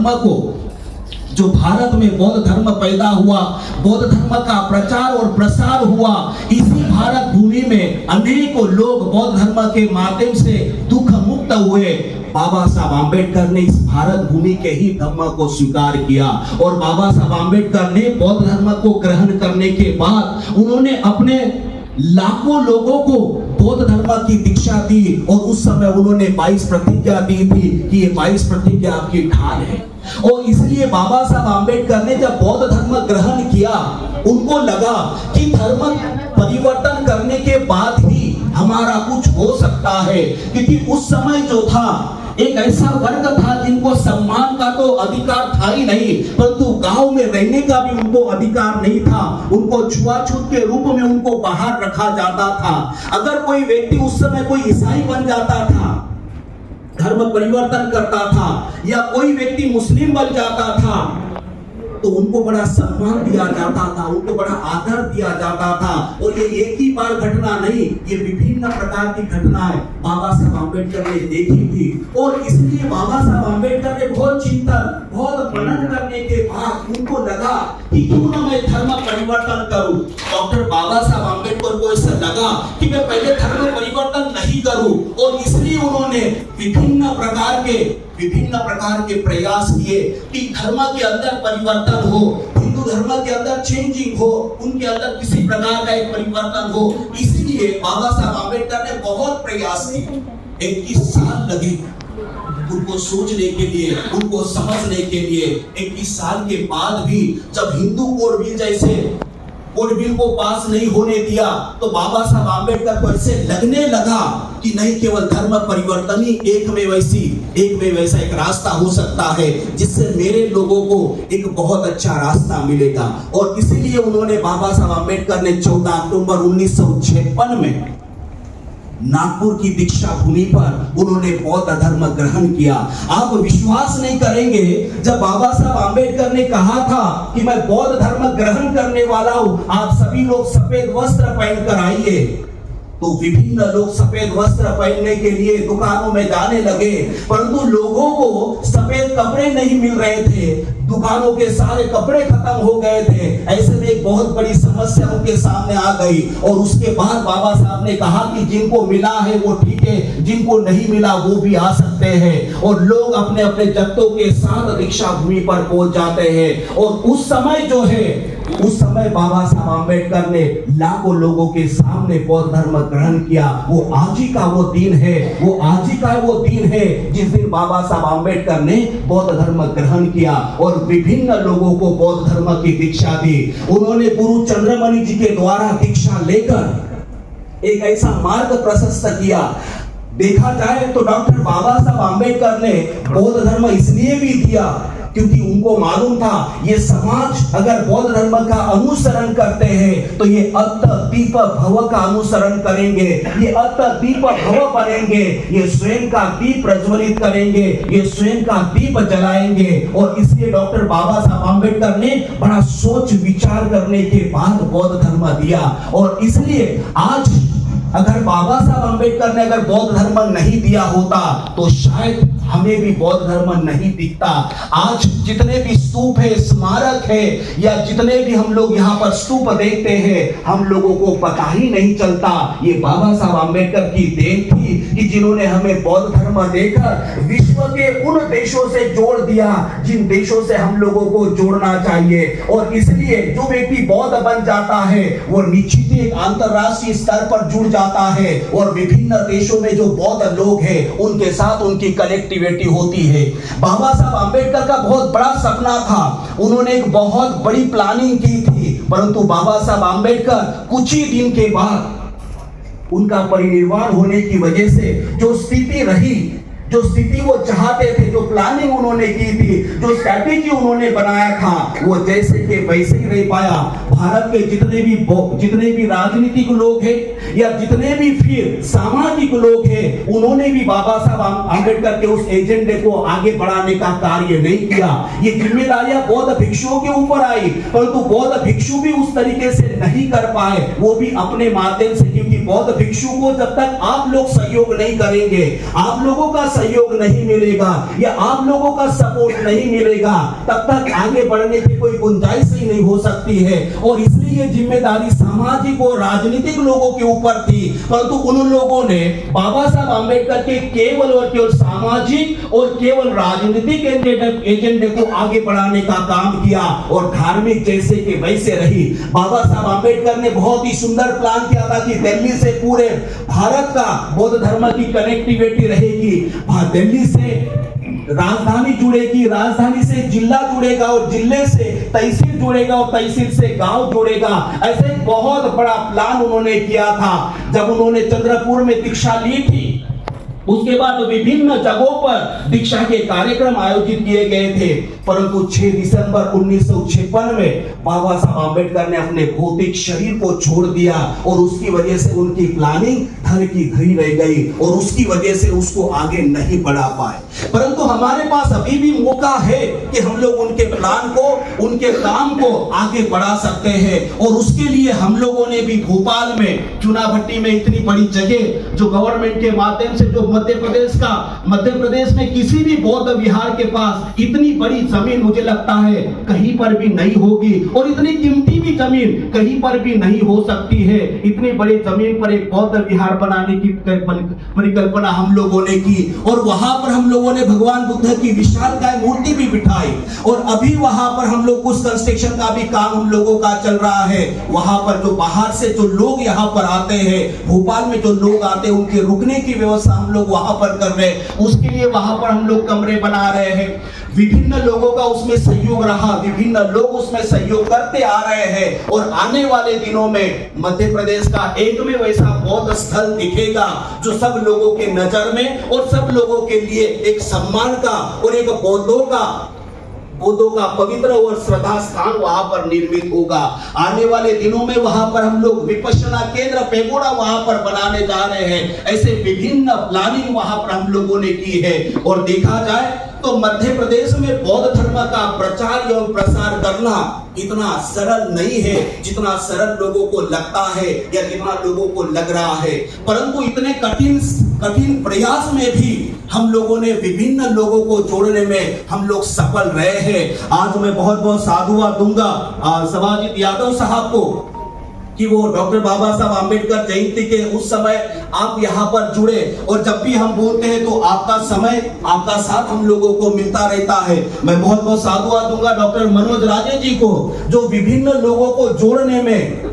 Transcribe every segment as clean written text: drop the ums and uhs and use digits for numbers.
धर्म को, जो भारत में बौद्ध धर्म पैदा हुआ, बौद्ध धर्म का प्रचार और प्रसार हुआ, इसी भारत भूमि में अनेकों लोग बौद्ध धर्म के माध्यम से दुख मुक्त हुए। बाबा साहब आम्बेडकर ने इस भारत भूमि के ही धर्म को स्वीकार किया और बाबा साहब आम्बेडकर ने बौद्ध धर्म को ग्रहण करने के बाद उन्होंने अपने लाखों लोगों को बौद्ध धर्म की दीक्षा दी और उस समय उन्होंने 22 प्रतिज्ञा दी थी कि ये 22 प्रतिज्ञा आपकी ढाल है। और इसलिए बाबा साहब आम्बेडकर ने जब बौद्ध धर्म ग्रहण किया, उनको लगा कि धर्म परिवर्तन करने के बाद ही हमारा कुछ हो सकता है, क्योंकि उस समय जो था एक ऐसा वर्ग था जिनको सम्मान का तो अधिकार था ही नहीं, परंतु गांव में रहने का भी उनको अधिकार नहीं था। उनको छुआछूत के रूप में उनको बाहर रखा जाता था। अगर कोई व्यक्ति उस समय कोई ईसाई बन जाता था, धर्म परिवर्तन करता था, या कोई व्यक्ति मुस्लिम बन जाता था, तो उनको बड़ा सम्मान दिया जाता था, उनको बड़ा आदर दिया जाता था। और ये एक ही बार घटना नहीं, ये विभिन्न प्रकार की घटनाएं बाबा साहब आम्बेडकर ने देखी थी। और इसलिए बाबा साहब आम्बेडकर ने बहुत चिंतन, बहुत मनन करने के बाद उनको लगा कि क्यों ना मैं धर्म परिवर्तन करूं। डॉक्टर बाबा साहब आम्बेडकर को ऐसा लगा कि मैं पहले धर्म परिवर्तन नहीं करूं, और इसलिए उन्होंने विभिन्न प्रकार के प्रयास किए कि धर्म के अंदर परिवर्तन हो, हिंदू धर्म के अंदर चेंजिंग हो, उनके अंदर किसी प्रकार का एक परिवर्तन हो। इसलिए बाबा साहब आम्बेडकर ने बहुत प्रयास किए। 21 साल लगे उनको सोचने के लिए, उनको समझने के लिए। 21 साल के बाद भी जब हिंदू कोड बिल जैसे कोड बिल को पास नहीं होने दिया, तो बाबा साहब आम्बेडकर को ऐसे लगने लगा कि नहीं, केवल धर्म परिवर्तन ही एक में वैसा एक रास्ता हो सकता है जिससे मेरे लोगों को एक बहुत अच्छा रास्ता मिलेगा। और इसीलिए उन्होंने, बाबा साहब आम्बेडकर ने 14 अक्टूबर 1956 में नागपुर की दीक्षा भूमि पर उन्होंने बौद्ध धर्म ग्रहण किया। आप विश्वास नहीं करेंगे, जब बाबा साहब आम्बेडकर ने कहा था कि मैं बौद्ध धर्म ग्रहण करने वाला हूं, आप सभी लोग सफेद वस्त्र पहनकर आइए, तो विभिन्न लोग सफेद वस्त्र पहनने के लिए दुकानों में जाने लगे, परंतु लोगों को सफेद कपड़े नहीं मिल रहे थे, दुकानों के सारे कपड़े खत्म हो गए थे। ऐसे में एक बहुत बड़ी समस्या उनके सामने आ गई। और उसके बाद बाबा साहब ने कहा कि जिनको मिला है वो ठीक है, जिनको नहीं मिला वो भी आ सकते हैं। और लोग अपने अपने जत्थों के साथ दीक्षा भूमि पर पहुंच जाते हैं। और उस समय बाबा साहब आम्बेडकर ने लाखों लोगों के सामने बौद्ध धर्म ग्रहण किया। वो आज ही का वो दिन है जिस दिन बाबा साहब आम्बेडकर ने बौद्ध धर्म ग्रहण किया और विभिन्न लोगों को बौद्ध धर्म की दीक्षा दी। उन्होंने गुरु चंद्रमणि जी के द्वारा दीक्षा लेकर एक ऐसा मार्ग प्रशस्त किया। देखा जाए तो डॉक्टर बाबा साहब आम्बेडकर ने बौद्ध धर्म इसलिए भी दिया क्योंकि उनको मालूम था ये समाज अगर बौद्ध धर्म का अनुसरण करते हैं तो ये अत्त दीप भव का अनुसरण करेंगे, ये अत्त दीप भव बनेंगे, ये स्वयं का दीप प्रज्वलित करेंगे, ये स्वयं का दीप जलाएंगे। और इसलिए डॉक्टर बाबा साहब आम्बेडकर ने बड़ा सोच विचार करने के बाद बौद्ध धर्म दिया। और इसलिए आज अगर बाबा साहब आम्बेडकर ने अगर बौद्ध धर्म नहीं दिया होता तो शायद हमें भी बौद्ध धर्म नहीं दिखता। आज जितने भी स्तूप है, स्मारक है, या जितने भी हम लोग यहाँ पर स्तूप देखते हैं, हम लोगों को पता ही नहीं चलता ये बाबा साहब आम्बेडकर की देन थी कि जिन्होंने हमें बौद्ध धर्म देकर विश्व के उन देशों से जोड़ दिया जिन देशों से हम लोगों को जोड़ना चाहिए। और इसलिए जो व्यक्ति बौद्ध बन जाता है वो निश्चित ही अंतरराष्ट्रीय स्तर पर जुड़ जाता है और विभिन्न देशों में जो बौद्ध लोग हैं उनके साथ उनकी कनेक्टिविटी होती है। बाबा साहब आम्बेडकर का बहुत बड़ा सपना था, उन्होंने एक बहुत बड़ी प्लानिंग की थी, परंतु बाबा साहब आम्बेडकर कुछ ही दिन के बाद उनका परिनिर्वाण होने की वजह से जो स्थिति रही, जो स्थिति वो चाहते थे, जो प्लानिंग उन्होंने की थी, जो स्ट्रैटेजी उन्होंने बनाया था, वो जैसे के वैसे ही रह पाया। भारत के जितने भी राजनीतिक लोग हैं या जितने भी फिर सामाजिक लोग हैं, उन्होंने भी बाबा साहब आम्बेडकर के उस एजेंडे को आगे बढ़ाने का कार्य नहीं किया। ये जिम्मेदारियां बौद्ध भिक्षुओं के ऊपर आई, परंतु बौद्ध भिक्षु भी उस तरीके से नहीं कर पाए, वो भी अपने माध्यम से, क्योंकि बौद्ध भिक्षु को जब तक आप लोग सहयोग नहीं करेंगे, आप लोगों का सहयोग नहीं मिलेगा या आप लोगों का सपोर्ट नहीं मिलेगा, तब तक आगे बढ़ने की कोई गुंजाइश ही नहीं हो सकती है। और इसलिए ये जिम्मेदारी सामाजिक और राजनीतिक लोगों के ऊपर थी, परंतु उन लोगों ने बाबा साहब आम्बेडकर के केवल और केवल सामाजिक और केवल राजनीतिक एजेंडे को आगे बढ़ाने का काम किया और धार्मिक जैसे कि वैसे रही। बाबा साहब आम्बेडकर ने बहुत ही सुंदर प्लान किया था कि दिल्ली से पूरे भारत का बौद्ध धर्म की कनेक्टिविटी रहेगी। दिल्ली से राजधानी जुड़ेगी, राजधानी से जिला जुड़ेगा और जिले से तहसील जुड़ेगा और तहसील से गांव जुड़ेगा। ऐसे बहुत बड़ा प्लान उन्होंने किया था। जब उन्होंने चंद्रपुर में दीक्षा ली थी, उसके बाद विभिन्न जगहों पर दीक्षा के कार्यक्रम आयोजित किए गए थे, परंतु 6 दिसंबर 1956 में बाबा साहब आम्बेडकर ने अपने भौतिक शरीर को छोड़ दिया और उसकी वजह से उनकी प्लानिंग धर की धरी रह गई और उसकी वजह से उसको आगे नहीं बढ़ा पाए। परंतु हमारे पास अभी भी मौका है कि हम लोग उनके प्लान को, उनके काम को आगे बढ़ा सकते हैं। और उसके लिए हम लोगों ने भी भोपाल में चुनाभट्टी में इतनी बड़ी जगह जो गवर्नमेंट के माध्यम से, जो मध्य प्रदेश में किसी भी बौद्ध विहार के पास इतनी बड़ी जमीन मुझे लगता है कहीं पर भी नहीं होगी और इतनी कीमती भी जमीन कहीं पर भी नहीं हो सकती है। इतनी बड़ी जमीन पर एक बौद्ध विहार बनाने की परिकल्पना हम लोगों ने की और वहां पर हम लोगों ने भगवान बुद्ध की विशालकाय मूर्ति भी बिठाई और अभी वहां पर हम लोग कुछ कंस्ट्रक्शन का भी काम हम लोगों का चल रहा है। वहां पर जो बाहर से जो लोग यहाँ पर आते हैं, भोपाल में जो लोग आते हैं, उनके रुकने की व्यवस्था हम लोग वहां पर कर रहे हैं। उसके लिए वहां पर हम लोग कमरे बना रहे हैं। विभिन्न लोगों का उसमें सहयोग रहा, विभिन्न लोग उसमें सहयोग करते आ रहे हैं और आने वाले दिनों में मध्य प्रदेश का एक में वैसा बौद्ध स्थल दिखेगा जो सब लोगों के नजर में और सब लोगों के लिए एक सम्मान का और एक बौद्धों का पवित्र और श्रद्धा स्थान वहां पर निर्मित होगा। आने वाले दिनों में वहां पर हम लोग विपश्यना केंद्र पेगोड़ा वहां पर बनाने जा रहे हैं। ऐसे विभिन्न प्लानिंग वहां पर हम लोगों ने की है। और देखा जाए तो मध्य प्रदेश में बौद्ध धर्म का प्रचार एवं प्रसार करना इतना सरल नहीं है जितना सरल लोगों को लगता है या जितना लोगों को लग रहा है। परंतु इतने कठिन प्रयास में भी हम लोगों ने विभिन्न लोगों को जोड़ने में हम लोग सफल रहे हैं। आज मैं बहुत बहुत साधुवाद दूंगा सवाजीत यादव साहब को कि वो डॉक्टर बाबा साहब आम्बेडकर जयंती के उस समय आप यहाँ पर जुड़े और जब भी हम बोलते हैं तो आपका समय, आपका साथ हम लोगों को मिलता रहता है। मैं बहुत बहुत साधुवाद दूंगा डॉक्टर मनोज राजे जी को जो विभिन्न लोगों को जोड़ने में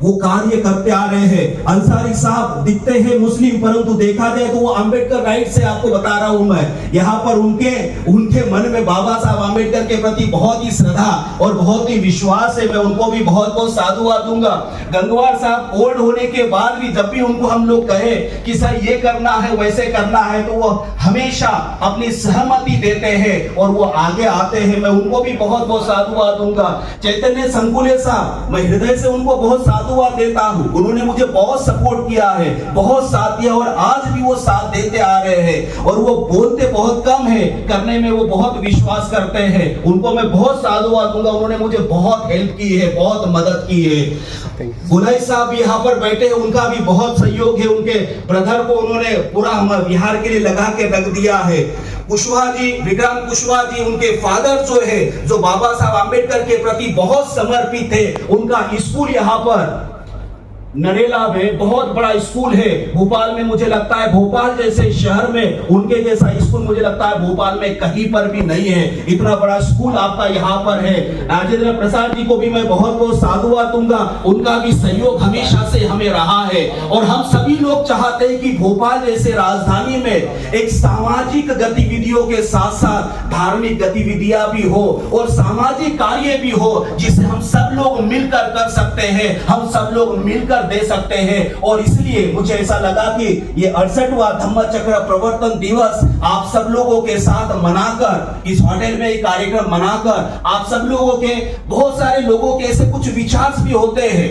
वो कार्य करते आ रहे हैं। अंसारी साहब दिखते हैं मुस्लिम, परंतु देखा जाए तो वो आम्बेडकर राइट से आपको बता रहा हूं मैं, यहाँ पर उनके मन में बाबा साहब आम्बेडकर के प्रति बहुत ही श्रद्धा और बहुत ही विश्वास है। मैं उनको भी बहुत बहुत साधुवाद दूंगा। गंगवार साहब ओल्ड होने के बाद भी जब भी उनको हम लोग कहे कि सर ये करना है वैसे करना है तो वो हमेशा अपनी सहमति देते हैं और वो आगे आते हैं। मैं उनको भी बहुत बहुत साधुवाद दूंगा। चैतन्य संकुले साहब, मैं हृदय से उनको बहुत साधुवाद देता हूं। उन्होंने मुझे बहुत सपोर्ट किया है, बहुत साथ दिया और आज भी वो साथ देते आ रहे हैं और वो बोलते बहुत कम है, करने में वो बहुत विश्वास करते हैं। उनको मैं बहुत साधुवाद दूंगा। उन्होंने मुझे बहुत हेल्प की है, बहुत मदद की है। गुनाई साहब यहाँ पर बैठे हैं, उनका भी बहुत सहयोग है। उनके ब्रदर को उन्होंने पूरा बिहार के लिए लगा के रख दिया है। कुशवाहा जी, विक्रम कुशवाहा जी, उनके फादर जो है, जो बाबा साहब आम्बेडकर के प्रति बहुत समर्पित थे, उनका स्कूल यहाँ पर नरेला में बहुत बड़ा स्कूल है। भोपाल में मुझे लगता है, भोपाल जैसे शहर में उनके जैसा स्कूल मुझे लगता है भोपाल में कहीं पर भी नहीं है। इतना बड़ा स्कूल आपका यहाँ पर है। राजेंद्र प्रसाद जी को भी मैं बहुत बहुत साधुवाद दूंगा। उनका भी सहयोग हमेशा से हमें रहा है और हम सभी लोग चाहते हैं कि भोपाल जैसे राजधानी में एक सामाजिक गतिविधियों के साथ साथ धार्मिक गतिविधियां भी हो और सामाजिक कार्य भी हो जिसे हम सब लोग मिलकर कर सकते हैं, हम सब लोग मिलकर दे सकते हैं। और इसलिए मुझे ऐसा लगा कि ये 68वां धम्म चक्र प्रवर्तन दिवस आप सब लोगों के साथ मनाकर, इस होटल में एक कार्यक्रम मनाकर, आप सब लोगों के, बहुत सारे लोगों के ऐसे कुछ विचार भी होते हैं,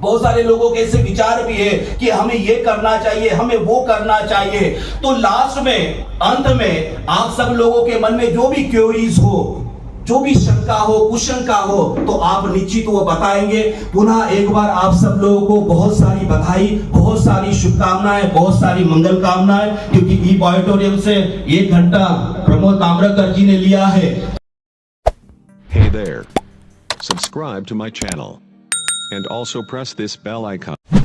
बहुत सारे लोगों के ऐसे विचार भी है कि हमें ये करना चाहिए, हमें वो करना चाहिए। तो लास्ट में, अंत में आप सब लोगों के मन में जो भी क्वेरीज हो, जो भी शंका हो कुशंका हो तो आप निश्चित वो बताएंगे। पुनः एक बार आप सब लोगों को बहुत सारी बधाई, बहुत सारी शुभकामनाएं, बहुत सारी मंगल कामनाएं, क्योंकि ईब ऑडिटोरियम से 1 घंटा प्रमोद ताम्रकर जी ने लिया है। Hey there. Subscribe to my channel. And also press this bell icon.